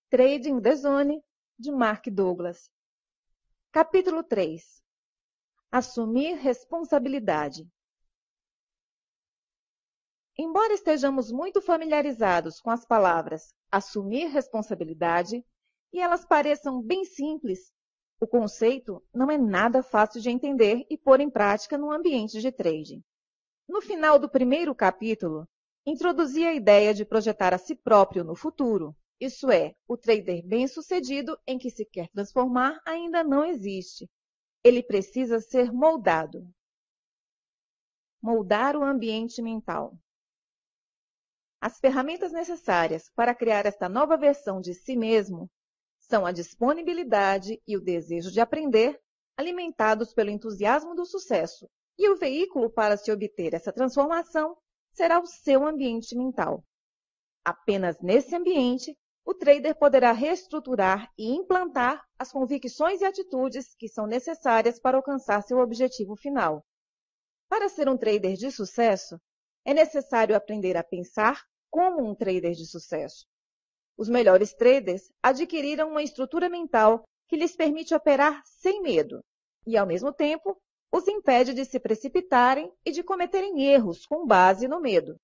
Trading the Zone, de Mark Douglas. Capítulo 3. Assumir responsabilidade. Embora estejamos muito familiarizados com as palavras assumir responsabilidade, e elas pareçam bem simples, o conceito não é nada fácil de entender e pôr em prática no ambiente de trading. No final do primeiro capítulo, introduzi a ideia de projetar a si próprio no futuro. Isso é, o trader bem-sucedido em que se quer transformar ainda não existe. Ele precisa ser moldado. Moldar o ambiente mental. As ferramentas necessárias para criar esta nova versão de si mesmo são a disponibilidade e o desejo de aprender, alimentados pelo entusiasmo do sucesso, e o veículo para se obter essa transformação será o seu ambiente mental. Apenas nesse ambiente, o trader poderá reestruturar e implantar as convicções e atitudes que são necessárias para alcançar seu objetivo final. Para ser um trader de sucesso, é necessário aprender a pensar como um trader de sucesso. Os melhores traders adquiriram uma estrutura mental que lhes permite operar sem medo e, ao mesmo tempo, os impede de se precipitarem e de cometerem erros com base no medo.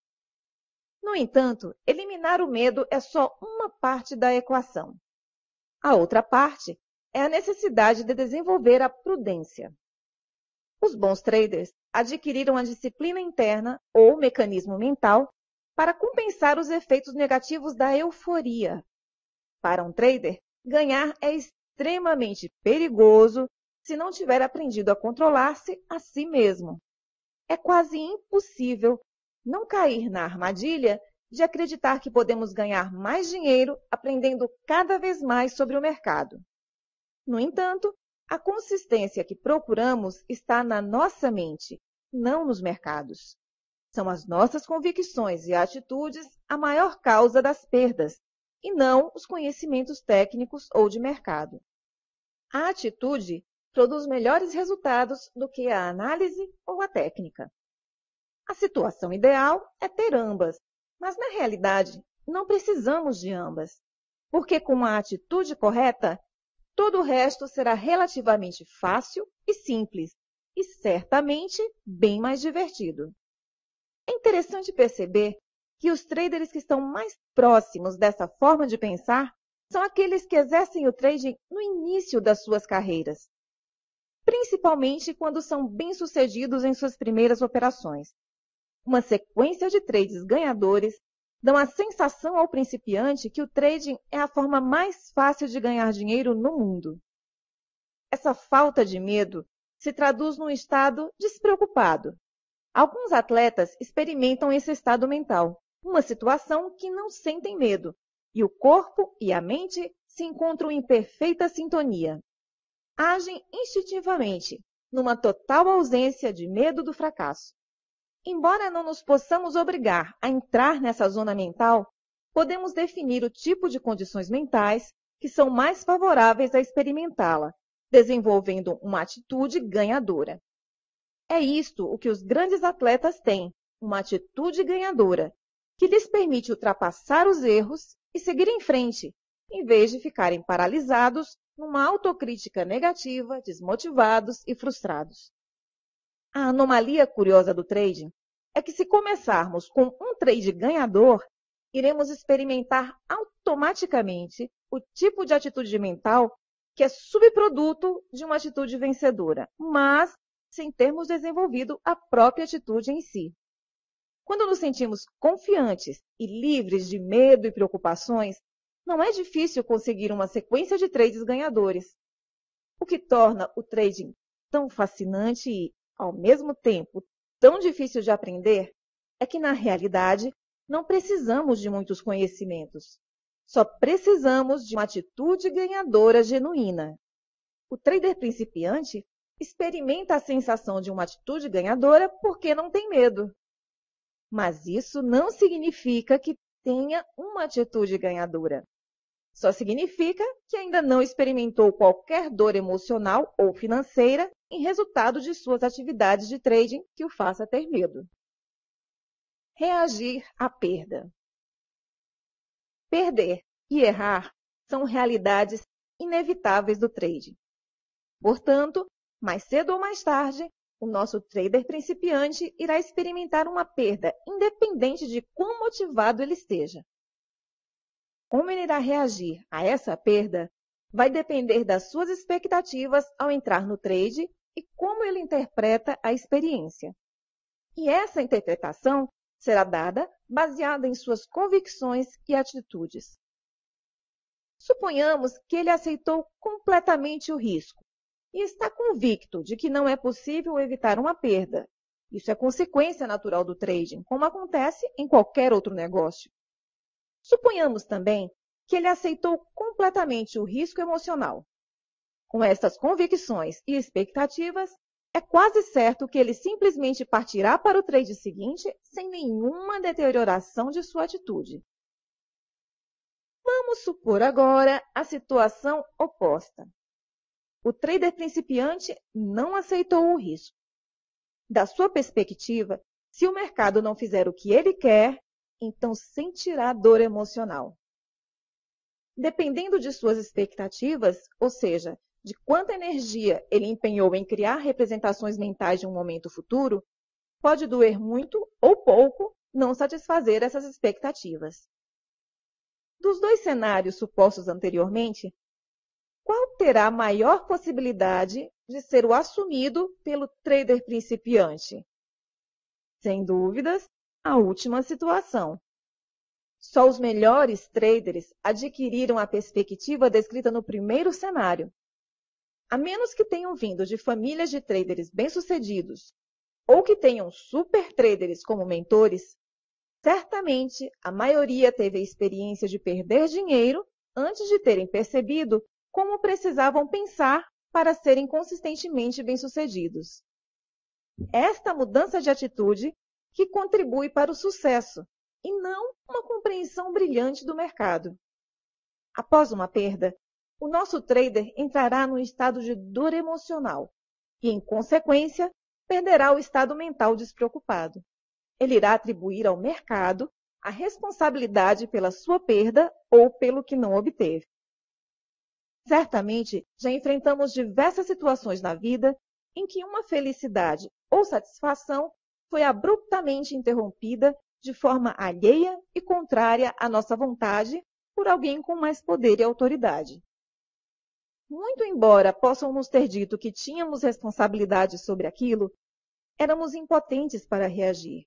No entanto, eliminar o medo é só uma parte da equação. A outra parte é a necessidade de desenvolver a prudência. Os bons traders adquiriram a disciplina interna ou mecanismo mental para compensar os efeitos negativos da euforia. Para um trader, ganhar é extremamente perigoso se não tiver aprendido a controlar-se a si mesmo. É quase impossível não cair na armadilha de acreditar que podemos ganhar mais dinheiro aprendendo cada vez mais sobre o mercado. No entanto, a consistência que procuramos está na nossa mente, não nos mercados. São as nossas convicções e atitudes a maior causa das perdas, e não os conhecimentos técnicos ou de mercado. A atitude produz melhores resultados do que a análise ou a técnica. A situação ideal é ter ambas, mas na realidade não precisamos de ambas, porque com a atitude correta, todo o resto será relativamente fácil e simples, e certamente bem mais divertido. É interessante perceber que os traders que estão mais próximos dessa forma de pensar são aqueles que exercem o trading no início das suas carreiras, principalmente quando são bem-sucedidos em suas primeiras operações. Uma sequência de trades ganhadores dão a sensação ao principiante que o trading é a forma mais fácil de ganhar dinheiro no mundo. Essa falta de medo se traduz num estado despreocupado. Alguns atletas experimentam esse estado mental, uma situação que não sentem medo, e o corpo e a mente se encontram em perfeita sintonia. Agem instintivamente, numa total ausência de medo do fracasso. Embora não nos possamos obrigar a entrar nessa zona mental, podemos definir o tipo de condições mentais que são mais favoráveis a experimentá-la, desenvolvendo uma atitude ganhadora. É isto o que os grandes atletas têm, uma atitude ganhadora, que lhes permite ultrapassar os erros e seguir em frente, em vez de ficarem paralisados numa autocrítica negativa, desmotivados e frustrados. A anomalia curiosa do trading é que se começarmos com um trade ganhador, iremos experimentar automaticamente o tipo de atitude mental que é subproduto de uma atitude vencedora, mas sem termos desenvolvido a própria atitude em si. Quando nos sentimos confiantes e livres de medo e preocupações, não é difícil conseguir uma sequência de trades ganhadores. O que torna o trading tão fascinante e, ao mesmo tempo, tão difícil de aprender é que, na realidade, não precisamos de muitos conhecimentos. Só precisamos de uma atitude ganhadora genuína. O trader principiante experimenta a sensação de uma atitude ganhadora porque não tem medo. Mas isso não significa que tenha uma atitude ganhadora. Só significa que ainda não experimentou qualquer dor emocional ou financeira em resultado de suas atividades de trading que o faça ter medo. Reagir à perda. Perder e errar são realidades inevitáveis do trade. Portanto, mais cedo ou mais tarde, o nosso trader principiante irá experimentar uma perda, independente de quão motivado ele esteja. Como ele irá reagir a essa perda vai depender das suas expectativas ao entrar no trade e como ele interpreta a experiência. E essa interpretação será dada baseada em suas convicções e atitudes. Suponhamos que ele aceitou completamente o risco e está convicto de que não é possível evitar uma perda. Isso é consequência natural do trading, como acontece em qualquer outro negócio. Suponhamos também que ele aceitou completamente o risco emocional. Com estas convicções e expectativas, é quase certo que ele simplesmente partirá para o trade seguinte sem nenhuma deterioração de sua atitude. Vamos supor agora a situação oposta. O trader principiante não aceitou o risco. Da sua perspectiva, se o mercado não fizer o que ele quer, então sentirá dor emocional. Dependendo de suas expectativas, ou seja, de quanta energia ele empenhou em criar representações mentais de um momento futuro, pode doer muito ou pouco não satisfazer essas expectativas. Dos dois cenários supostos anteriormente, qual terá maior possibilidade de ser o assumido pelo trader principiante? Sem dúvidas, a última situação. Só os melhores traders adquiriram a perspectiva descrita no primeiro cenário. A menos que tenham vindo de famílias de traders bem-sucedidos ou que tenham super traders como mentores, certamente a maioria teve a experiência de perder dinheiro antes de terem percebido como precisavam pensar para serem consistentemente bem-sucedidos. Esta mudança de atitude que contribui para o sucesso e não uma compreensão brilhante do mercado. Após uma perda, o nosso trader entrará num estado de dor emocional e, em consequência, perderá o estado mental despreocupado. Ele irá atribuir ao mercado a responsabilidade pela sua perda ou pelo que não obteve. Certamente, já enfrentamos diversas situações na vida em que uma felicidade ou satisfação foi abruptamente interrompida de forma alheia e contrária à nossa vontade por alguém com mais poder e autoridade. Muito embora possam nos ter dito que tínhamos responsabilidade sobre aquilo, éramos impotentes para reagir.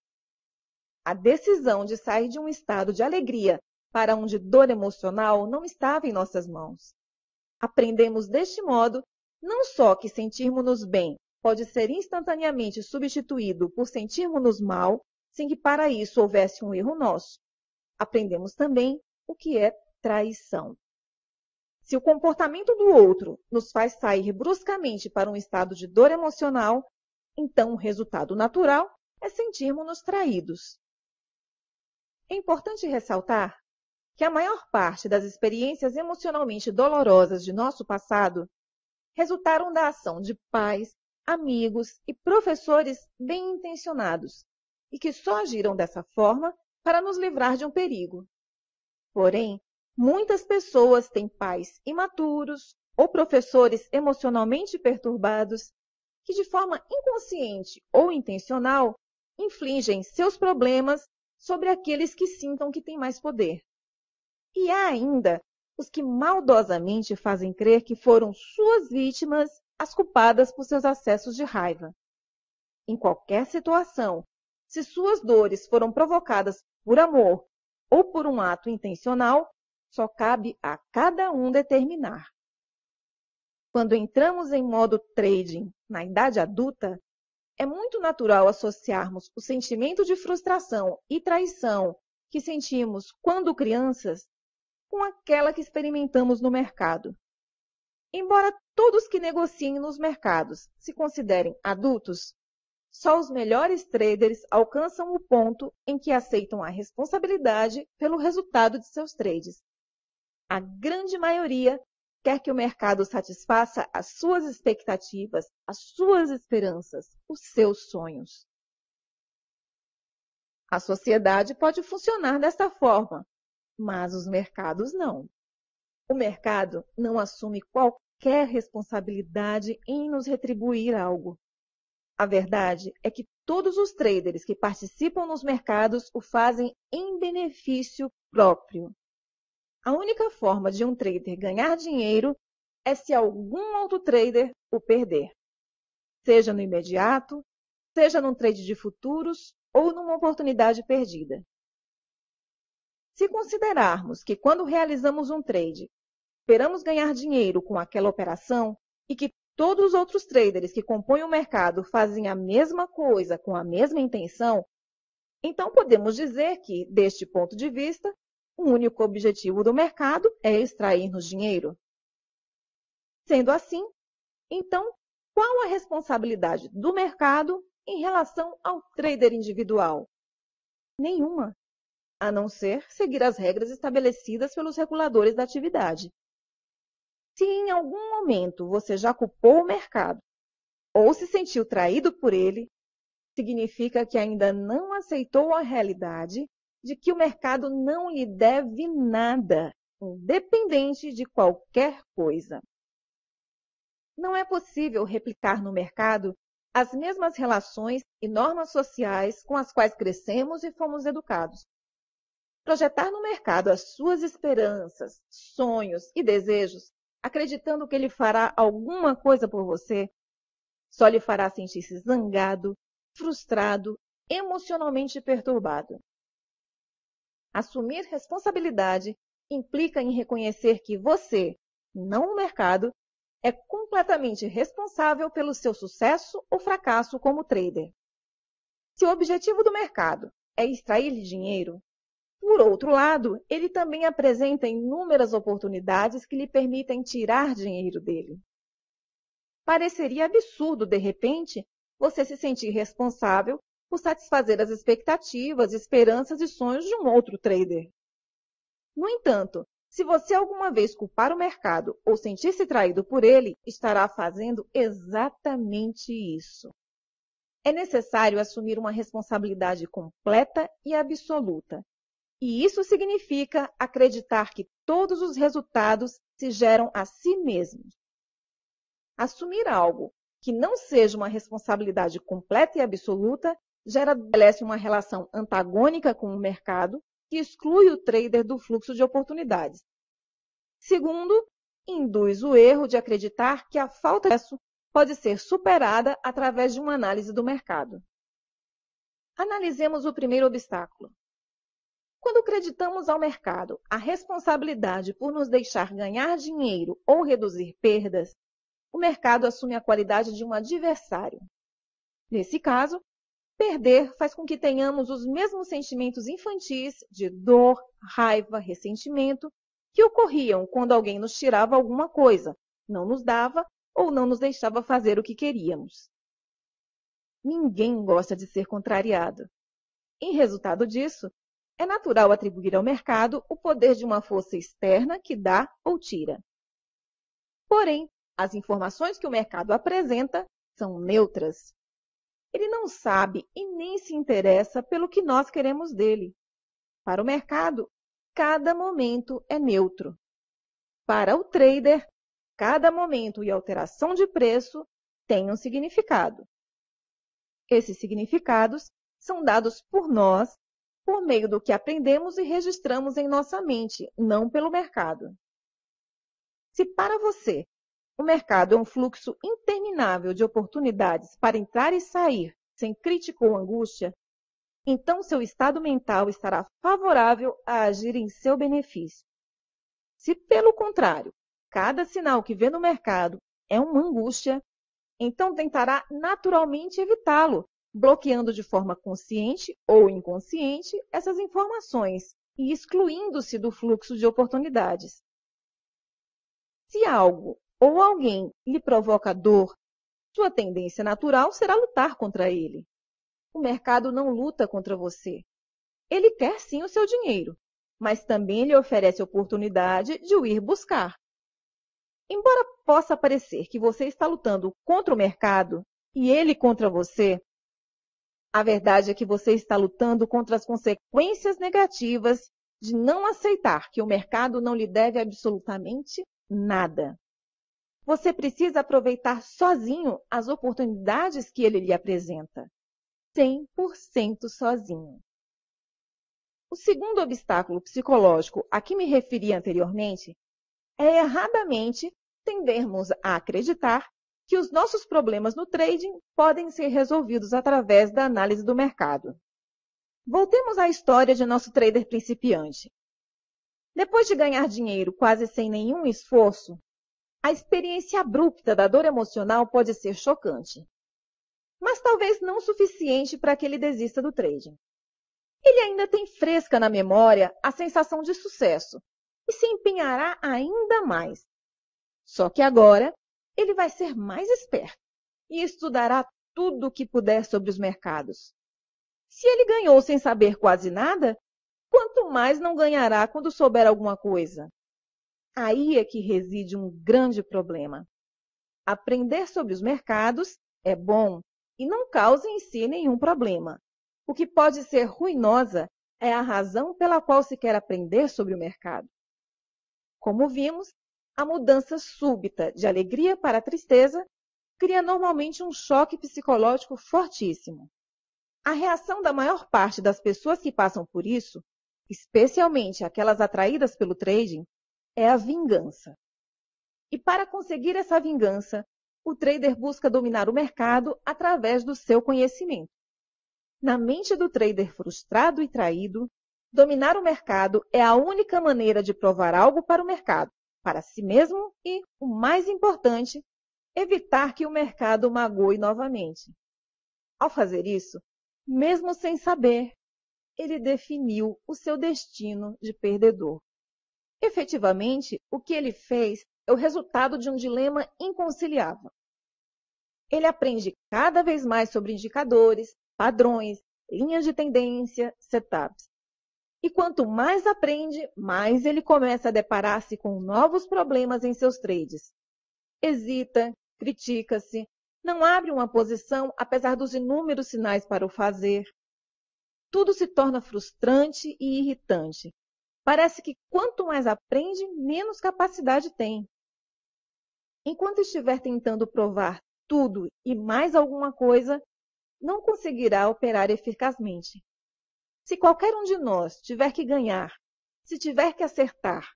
A decisão de sair de um estado de alegria para um de dor emocional não estava em nossas mãos. Aprendemos deste modo não só que sentirmos-nos bem pode ser instantaneamente substituído por sentirmos-nos mal, sem que para isso houvesse um erro nosso. Aprendemos também o que é traição. Se o comportamento do outro nos faz sair bruscamente para um estado de dor emocional, então o resultado natural é sentirmos-nos traídos. É importante ressaltar que a maior parte das experiências emocionalmente dolorosas de nosso passado resultaram da ação de pais, amigos e professores bem-intencionados e que só agiram dessa forma para nos livrar de um perigo. Porém, muitas pessoas têm pais imaturos ou professores emocionalmente perturbados que, de forma inconsciente ou intencional, infligem seus problemas sobre aqueles que sintam que têm mais poder. E há ainda os que maldosamente fazem crer que foram suas vítimas as culpadas por seus acessos de raiva. Em qualquer situação, se suas dores foram provocadas por amor ou por um ato intencional, só cabe a cada um determinar. Quando entramos em modo trading na idade adulta, é muito natural associarmos o sentimento de frustração e traição que sentimos quando crianças com aquela que experimentamos no mercado. Embora todos que negociem nos mercados se considerem adultos, só os melhores traders alcançam o ponto em que aceitam a responsabilidade pelo resultado de seus trades. A grande maioria quer que o mercado satisfaça as suas expectativas, as suas esperanças, os seus sonhos. A sociedade pode funcionar desta forma, mas os mercados não. O mercado não assume qualquer responsabilidade em nos retribuir algo. A verdade é que todos os traders que participam nos mercados o fazem em benefício próprio. A única forma de um trader ganhar dinheiro é se algum outro trader o perder, seja no imediato, seja num trade de futuros ou numa oportunidade perdida. Se considerarmos que quando realizamos um trade, esperamos ganhar dinheiro com aquela operação e que todos os outros traders que compõem o mercado fazem a mesma coisa com a mesma intenção, então podemos dizer que, deste ponto de vista, o único objetivo do mercado é extrair-nos dinheiro. Sendo assim, então, qual a responsabilidade do mercado em relação ao trader individual? Nenhuma, a não ser seguir as regras estabelecidas pelos reguladores da atividade. Se em algum momento você já culpou o mercado ou se sentiu traído por ele, significa que ainda não aceitou a realidade de que o mercado não lhe deve nada, independente de qualquer coisa. Não é possível replicar no mercado as mesmas relações e normas sociais com as quais crescemos e fomos educados. Projetar no mercado as suas esperanças, sonhos e desejos, acreditando que ele fará alguma coisa por você, só lhe fará sentir-se zangado, frustrado, emocionalmente perturbado. Assumir responsabilidade implica em reconhecer que você, não o mercado, é completamente responsável pelo seu sucesso ou fracasso como trader. Se o objetivo do mercado é extrair dinheiro, por outro lado, ele também apresenta inúmeras oportunidades que lhe permitem tirar dinheiro dele. Pareceria absurdo, de repente, você se sentir responsável por satisfazer as expectativas, esperanças e sonhos de um outro trader. No entanto, se você alguma vez culpar o mercado ou sentir-se traído por ele, estará fazendo exatamente isso. É necessário assumir uma responsabilidade completa e absoluta. E isso significa acreditar que todos os resultados se geram a si mesmos. Assumir algo que não seja uma responsabilidade completa e absoluta estabelece uma relação antagônica com o mercado que exclui o trader do fluxo de oportunidades. Segundo, induz o erro de acreditar que a falta de acesso pode ser superada através de uma análise do mercado. Analisemos o primeiro obstáculo. Quando acreditamos ao mercado a responsabilidade por nos deixar ganhar dinheiro ou reduzir perdas, o mercado assume a qualidade de um adversário. Nesse caso, perder faz com que tenhamos os mesmos sentimentos infantis de dor, raiva, ressentimento que ocorriam quando alguém nos tirava alguma coisa, não nos dava ou não nos deixava fazer o que queríamos. Ninguém gosta de ser contrariado. Em resultado disso, é natural atribuir ao mercado o poder de uma força externa que dá ou tira. Porém, as informações que o mercado apresenta são neutras. Ele não sabe e nem se interessa pelo que nós queremos dele. Para o mercado, cada momento é neutro. Para o trader, cada momento e alteração de preço tem um significado. Esses significados são dados por nós por meio do que aprendemos e registramos em nossa mente, não pelo mercado. Se para você o mercado é um fluxo interminável de oportunidades para entrar e sair sem crítica ou angústia, então seu estado mental estará favorável a agir em seu benefício. Se, pelo contrário, cada sinal que vê no mercado é uma angústia, então tentará naturalmente evitá-lo, bloqueando de forma consciente ou inconsciente essas informações e excluindo-se do fluxo de oportunidades. Se algo ou alguém lhe provoca dor, sua tendência natural será lutar contra ele. O mercado não luta contra você. Ele quer sim o seu dinheiro, mas também lhe oferece a oportunidade de o ir buscar. Embora possa parecer que você está lutando contra o mercado e ele contra você, a verdade é que você está lutando contra as consequências negativas de não aceitar que o mercado não lhe deve absolutamente nada. Você precisa aproveitar sozinho as oportunidades que ele lhe apresenta. 100% sozinho. O segundo obstáculo psicológico a que me referi anteriormente é erradamente tendermos a acreditar que os nossos problemas no trading podem ser resolvidos através da análise do mercado. Voltemos à história de nosso trader principiante. Depois de ganhar dinheiro quase sem nenhum esforço, a experiência abrupta da dor emocional pode ser chocante, mas talvez não suficiente para que ele desista do trading. Ele ainda tem fresca na memória a sensação de sucesso e se empenhará ainda mais. Só que agora ele vai ser mais esperto e estudará tudo o que puder sobre os mercados. Se ele ganhou sem saber quase nada, quanto mais não ganhará quando souber alguma coisa? Aí é que reside um grande problema. Aprender sobre os mercados é bom e não causa em si nenhum problema. O que pode ser ruinosa é a razão pela qual se quer aprender sobre o mercado. Como vimos, a mudança súbita de alegria para tristeza cria normalmente um choque psicológico fortíssimo. A reação da maior parte das pessoas que passam por isso, especialmente aquelas atraídas pelo trading, é a vingança. E para conseguir essa vingança, o trader busca dominar o mercado através do seu conhecimento. Na mente do trader frustrado e traído, dominar o mercado é a única maneira de provar algo para o mercado, para si mesmo e, o mais importante, evitar que o mercado o magoe novamente. Ao fazer isso, mesmo sem saber, ele definiu o seu destino de perdedor. Efetivamente, o que ele fez é o resultado de um dilema inconciliável. Ele aprende cada vez mais sobre indicadores, padrões, linhas de tendência, setups. E quanto mais aprende, mais ele começa a deparar-se com novos problemas em seus trades. Hesita, critica-se, não abre uma posição apesar dos inúmeros sinais para o fazer. Tudo se torna frustrante e irritante. Parece que quanto mais aprende, menos capacidade tem. Enquanto estiver tentando provar tudo e mais alguma coisa, não conseguirá operar eficazmente. Se qualquer um de nós tiver que ganhar, se tiver que acertar,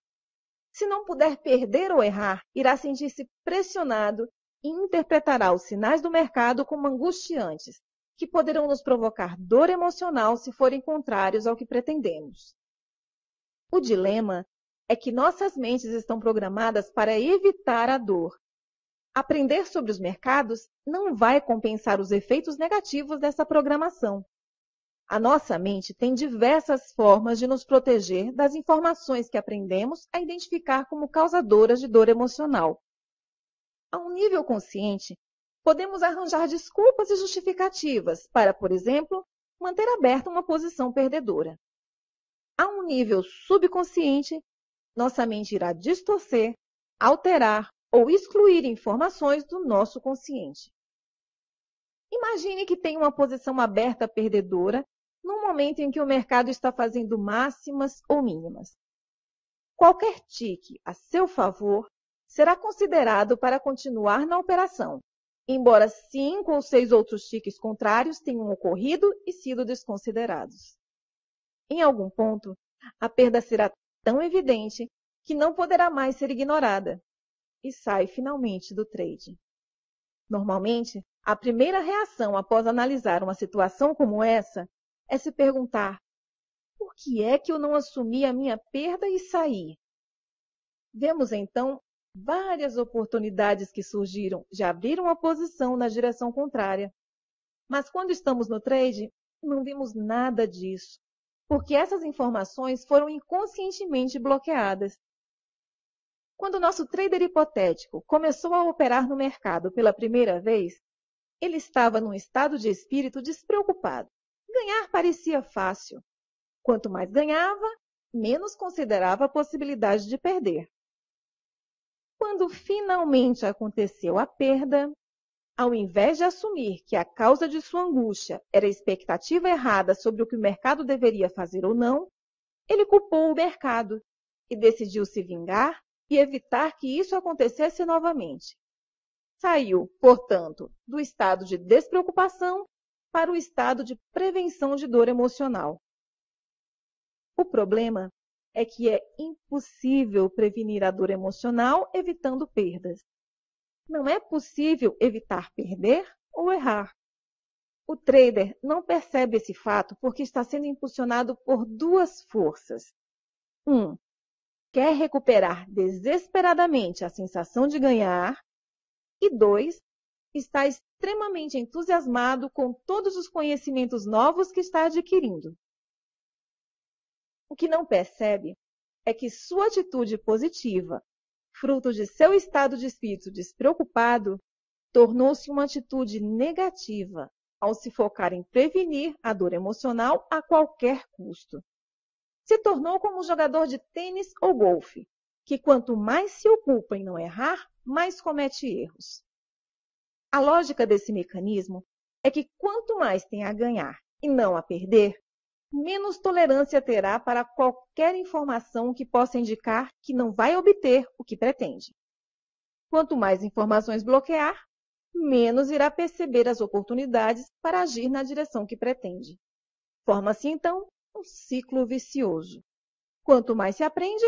se não puder perder ou errar, irá sentir-se pressionado e interpretará os sinais do mercado como angustiantes, que poderão nos provocar dor emocional se forem contrários ao que pretendemos. O dilema é que nossas mentes estão programadas para evitar a dor. Aprender sobre os mercados não vai compensar os efeitos negativos dessa programação. A nossa mente tem diversas formas de nos proteger das informações que aprendemos a identificar como causadoras de dor emocional. A um nível consciente, podemos arranjar desculpas e justificativas para, por exemplo, manter aberta uma posição perdedora. A um nível subconsciente, nossa mente irá distorcer, alterar ou excluir informações do nosso consciente. Imagine que tem uma posição aberta perdedora no momento em que o mercado está fazendo máximas ou mínimas. Qualquer tique a seu favor será considerado para continuar na operação, embora 5 ou 6 outros tiques contrários tenham ocorrido e sido desconsiderados. Em algum ponto, a perda será tão evidente que não poderá mais ser ignorada e sai finalmente do trade. Normalmente, a primeira reação após analisar uma situação como essa é se perguntar: por que é que eu não assumi a minha perda e saí? Vemos então várias oportunidades que surgiram de abrir uma posição na direção contrária. Mas quando estamos no trade, não vimos nada disso, porque essas informações foram inconscientemente bloqueadas. Quando o nosso trader hipotético começou a operar no mercado pela primeira vez, ele estava num estado de espírito despreocupado. Ganhar parecia fácil. Quanto mais ganhava, menos considerava a possibilidade de perder. Quando finalmente aconteceu a perda, ao invés de assumir que a causa de sua angústia era a expectativa errada sobre o que o mercado deveria fazer ou não, ele culpou o mercado e decidiu se vingar e evitar que isso acontecesse novamente. Saiu, portanto, do estado de despreocupação para o estado de prevenção de dor emocional. O problema é que é impossível prevenir a dor emocional evitando perdas. Não é possível evitar perder ou errar. O trader não percebe esse fato porque está sendo impulsionado por duas forças. 1. Quer recuperar desesperadamente a sensação de ganhar. E 2. Está extremamente entusiasmado com todos os conhecimentos novos que está adquirindo. O que não percebe é que sua atitude positiva, fruto de seu estado de espírito despreocupado, tornou-se uma atitude negativa ao se focar em prevenir a dor emocional a qualquer custo. Se tornou como um jogador de tênis ou golfe, que quanto mais se ocupa em não errar, mais comete erros. A lógica desse mecanismo é que quanto mais tem a ganhar e não a perder, menos tolerância terá para qualquer informação que possa indicar que não vai obter o que pretende. Quanto mais informações bloquear, menos irá perceber as oportunidades para agir na direção que pretende. Forma-se, então, um ciclo vicioso. Quanto mais se aprende,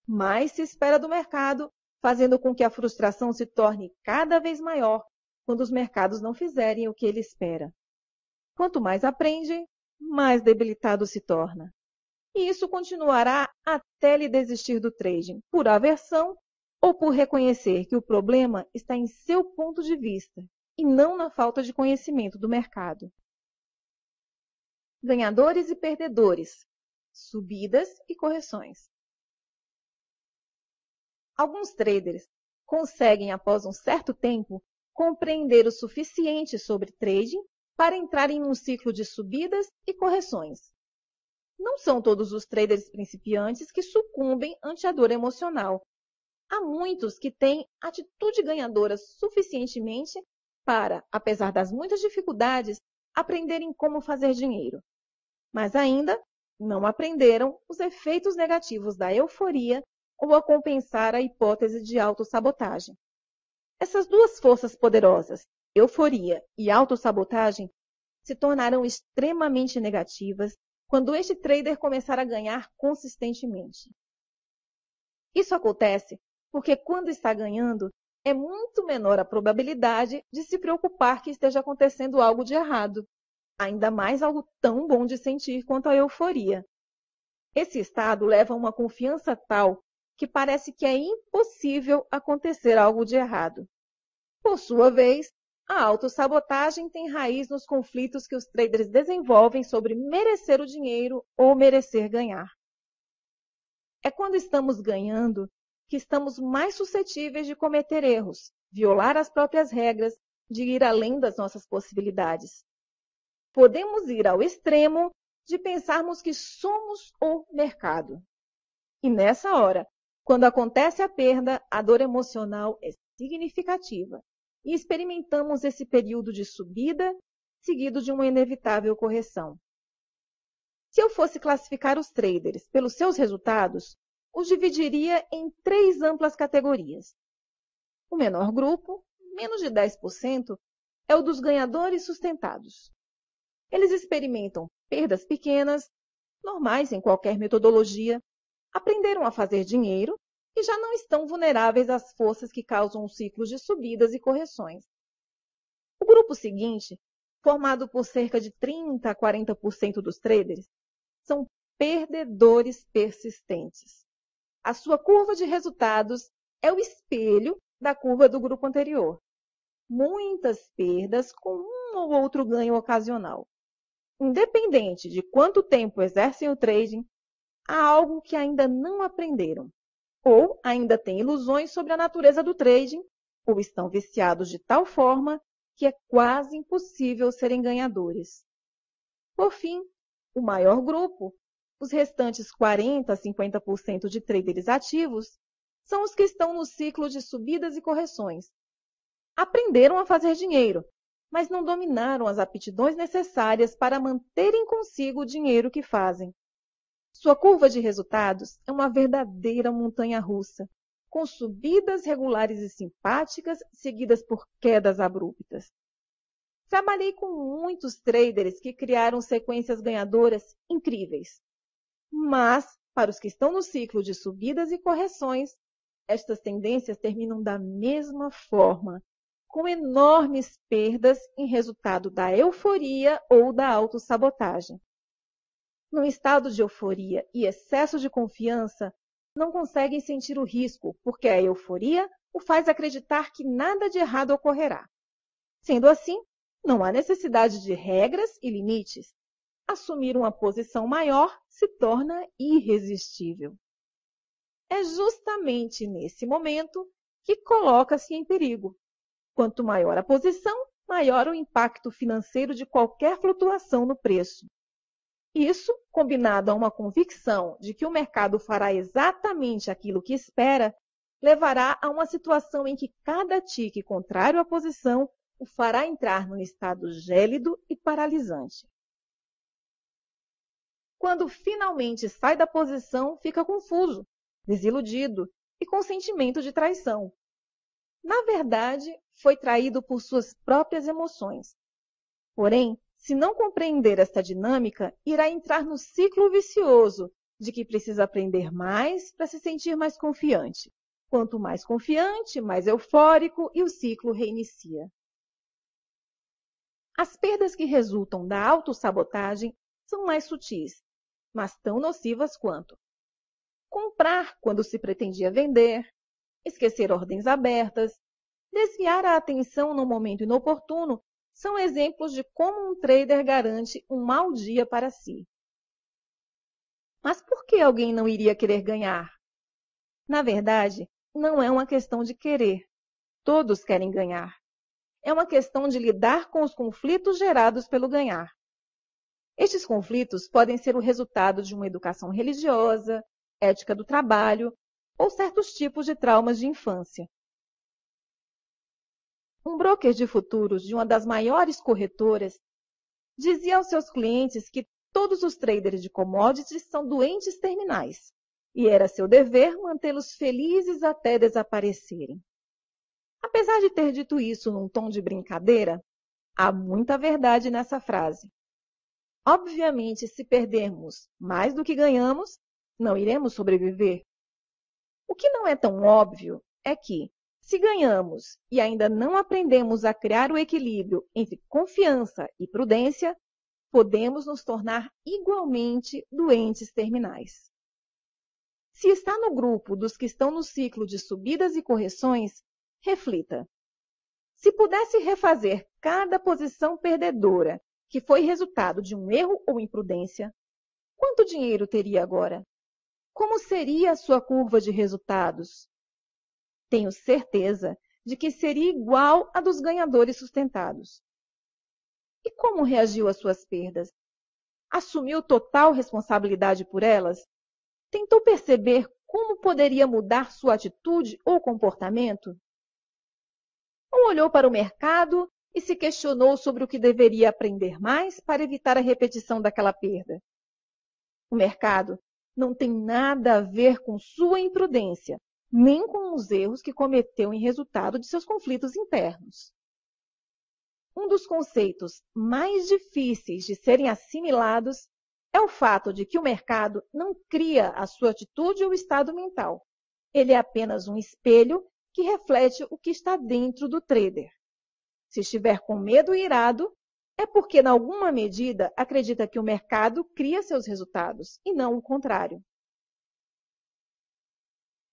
mais se espera do mercado, fazendo com que a frustração se torne cada vez maior quando os mercados não fizerem o que ele espera. Quanto mais aprende, mais debilitado se torna. E isso continuará até ele desistir do trading, por aversão ou por reconhecer que o problema está em seu ponto de vista e não na falta de conhecimento do mercado. Ganhadores e perdedores, subidas e correções. Alguns traders conseguem, após um certo tempo, compreender o suficiente sobre trading para entrar em um ciclo de subidas e correções. Não são todos os traders principiantes que sucumbem ante a dor emocional. Há muitos que têm atitude ganhadora suficientemente para, apesar das muitas dificuldades, aprenderem como fazer dinheiro. Mas ainda não aprenderam os efeitos negativos da euforia ou a compensar a hipótese de autossabotagem. Essas duas forças poderosas, euforia e autossabotagem, se tornarão extremamente negativas quando este trader começar a ganhar consistentemente. Isso acontece porque quando está ganhando, é muito menor a probabilidade de se preocupar que esteja acontecendo algo de errado, ainda mais algo tão bom de sentir quanto a euforia. Esse estado leva a uma confiança tal que parece que é impossível acontecer algo de errado. Por sua vez, a autossabotagem tem raiz nos conflitos que os traders desenvolvem sobre merecer o dinheiro ou merecer ganhar. É quando estamos ganhando que estamos mais suscetíveis de cometer erros, violar as próprias regras, de ir além das nossas possibilidades. Podemos ir ao extremo de pensarmos que somos o mercado. E nessa hora, quando acontece a perda, a dor emocional é significativa e experimentamos esse período de subida seguido de uma inevitável correção. Se eu fosse classificar os traders pelos seus resultados, os dividiria em 3 amplas categorias. O menor grupo, menos de 10%, é o dos ganhadores sustentados. Eles experimentam perdas pequenas, normais em qualquer metodologia, aprenderam a fazer dinheiro e já não estão vulneráveis às forças que causam ciclos de subidas e correções. O grupo seguinte, formado por cerca de 30 a 40% dos traders, são perdedores persistentes. A sua curva de resultados é o espelho da curva do grupo anterior. Muitas perdas com um ou outro ganho ocasional. Independente de quanto tempo exercem o trading, há algo que ainda não aprenderam, ou ainda têm ilusões sobre a natureza do trading, ou estão viciados de tal forma que é quase impossível serem ganhadores. Por fim, o maior grupo, os restantes 40 a 50% de traders ativos, são os que estão no ciclo de subidas e correções. Aprenderam a fazer dinheiro, mas não dominaram as aptidões necessárias para manterem consigo o dinheiro que fazem. Sua curva de resultados é uma verdadeira montanha-russa, com subidas regulares e simpáticas, seguidas por quedas abruptas. Trabalhei com muitos traders que criaram sequências ganhadoras incríveis. Mas, para os que estão no ciclo de subidas e correções, estas tendências terminam da mesma forma, com enormes perdas em resultado da euforia ou da autossabotagem. Num estado de euforia e excesso de confiança, não conseguem sentir o risco, porque a euforia o faz acreditar que nada de errado ocorrerá. Sendo assim, não há necessidade de regras e limites. Assumir uma posição maior se torna irresistível. É justamente nesse momento que coloca-se em perigo. Quanto maior a posição, maior o impacto financeiro de qualquer flutuação no preço. Isso, combinado a uma convicção de que o mercado fará exatamente aquilo que espera, levará a uma situação em que cada tique contrário à posição o fará entrar num estado gélido e paralisante. Quando finalmente sai da posição, fica confuso, desiludido e com sentimento de traição. Na verdade, foi traído por suas próprias emoções. Porém, se não compreender esta dinâmica, irá entrar no ciclo vicioso de que precisa aprender mais para se sentir mais confiante. Quanto mais confiante, mais eufórico e o ciclo reinicia. As perdas que resultam da autossabotagem são mais sutis, mas tão nocivas quanto comprar quando se pretendia vender, esquecer ordens abertas, desviar a atenção no momento inoportuno são exemplos de como um trader garante um mau dia para si. Mas por que alguém não iria querer ganhar? Na verdade, não é uma questão de querer. Todos querem ganhar. É uma questão de lidar com os conflitos gerados pelo ganhar. Estes conflitos podem ser o resultado de uma educação religiosa, ética do trabalho ou certos tipos de traumas de infância. Um broker de futuros de uma das maiores corretoras dizia aos seus clientes que todos os traders de commodities são doentes terminais e era seu dever mantê-los felizes até desaparecerem. Apesar de ter dito isso num tom de brincadeira, há muita verdade nessa frase. Obviamente, se perdermos mais do que ganhamos, não iremos sobreviver. O que não é tão óbvio é que, se ganhamos e ainda não aprendemos a criar o equilíbrio entre confiança e prudência, podemos nos tornar igualmente doentes terminais. Se está no grupo dos que estão no ciclo de subidas e correções, reflita. Se pudesse refazer cada posição perdedora que foi resultado de um erro ou imprudência, quanto dinheiro teria agora? Como seria a sua curva de resultados? Tenho certeza de que seria igual à dos ganhadores sustentados. E como reagiu às suas perdas? Assumiu total responsabilidade por elas? Tentou perceber como poderia mudar sua atitude ou comportamento? Ou olhou para o mercado e se questionou sobre o que deveria aprender mais para evitar a repetição daquela perda? O mercado não tem nada a ver com sua imprudência, nem com os erros que cometeu em resultado de seus conflitos internos. Um dos conceitos mais difíceis de serem assimilados é o fato de que o mercado não cria a sua atitude ou estado mental. Ele é apenas um espelho que reflete o que está dentro do trader. Se estiver com medo e irado, é porque, em alguma medida, acredita que o mercado cria seus resultados, e não o contrário.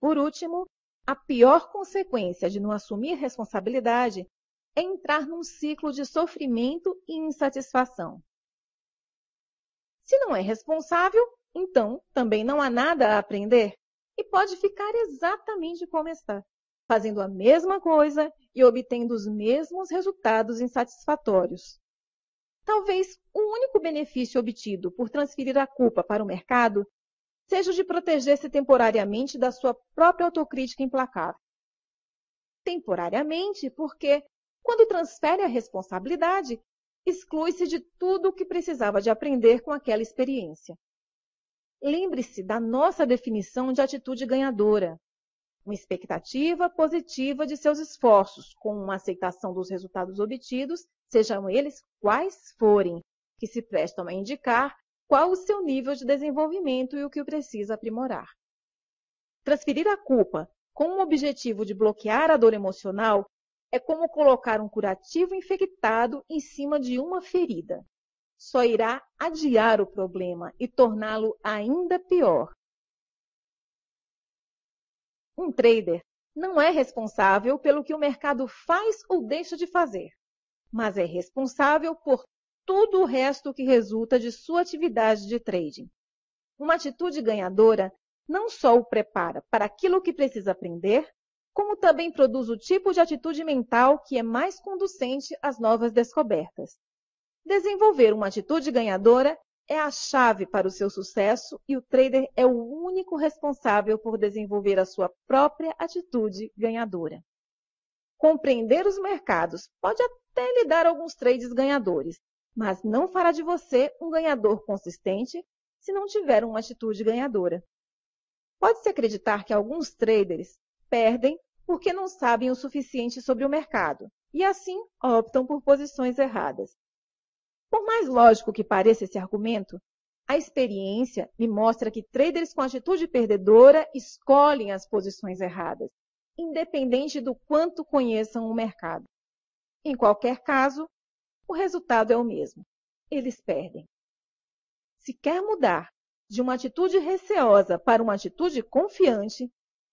Por último, a pior consequência de não assumir responsabilidade é entrar num ciclo de sofrimento e insatisfação. Se não é responsável, então também não há nada a aprender e pode ficar exatamente como está, fazendo a mesma coisa e obtendo os mesmos resultados insatisfatórios. Talvez o único benefício obtido por transferir a culpa para o mercado seja o de proteger-se temporariamente da sua própria autocrítica implacável. Temporariamente, porque, quando transfere a responsabilidade, exclui-se de tudo o que precisava de aprender com aquela experiência. Lembre-se da nossa definição de atitude ganhadora. Uma expectativa positiva de seus esforços, com uma aceitação dos resultados obtidos, sejam eles quais forem, que se prestam a indicar qual o seu nível de desenvolvimento e o que precisa aprimorar. Transferir a culpa com o objetivo de bloquear a dor emocional é como colocar um curativo infectado em cima de uma ferida. Só irá adiar o problema e torná-lo ainda pior. Um trader não é responsável pelo que o mercado faz ou deixa de fazer, mas é responsável por tudo o resto que resulta de sua atividade de trading. Uma atitude ganhadora não só o prepara para aquilo que precisa aprender, como também produz o tipo de atitude mental que é mais conducente às novas descobertas. Desenvolver uma atitude ganhadora é a chave para o seu sucesso e o trader é o único responsável por desenvolver a sua própria atitude ganhadora. Compreender os mercados pode até lhe dar alguns trades ganhadores, mas não fará de você um ganhador consistente se não tiver uma atitude ganhadora. Pode-se acreditar que alguns traders perdem porque não sabem o suficiente sobre o mercado e assim optam por posições erradas. Por mais lógico que pareça esse argumento, a experiência me mostra que traders com atitude perdedora escolhem as posições erradas, independente do quanto conheçam o mercado. Em qualquer caso, o resultado é o mesmo. Eles perdem. Se quer mudar de uma atitude receosa para uma atitude confiante,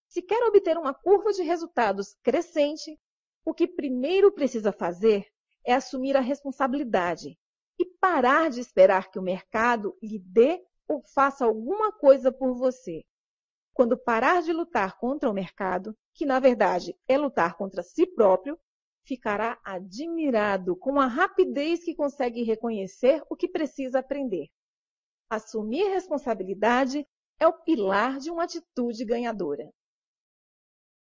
se quer obter uma curva de resultados crescente, o que primeiro precisa fazer é assumir a responsabilidade e parar de esperar que o mercado lhe dê ou faça alguma coisa por você. Quando parar de lutar contra o mercado, que na verdade é lutar contra si próprio, ficará admirado com a rapidez que consegue reconhecer o que precisa aprender. Assumir responsabilidade é o pilar de uma atitude ganhadora.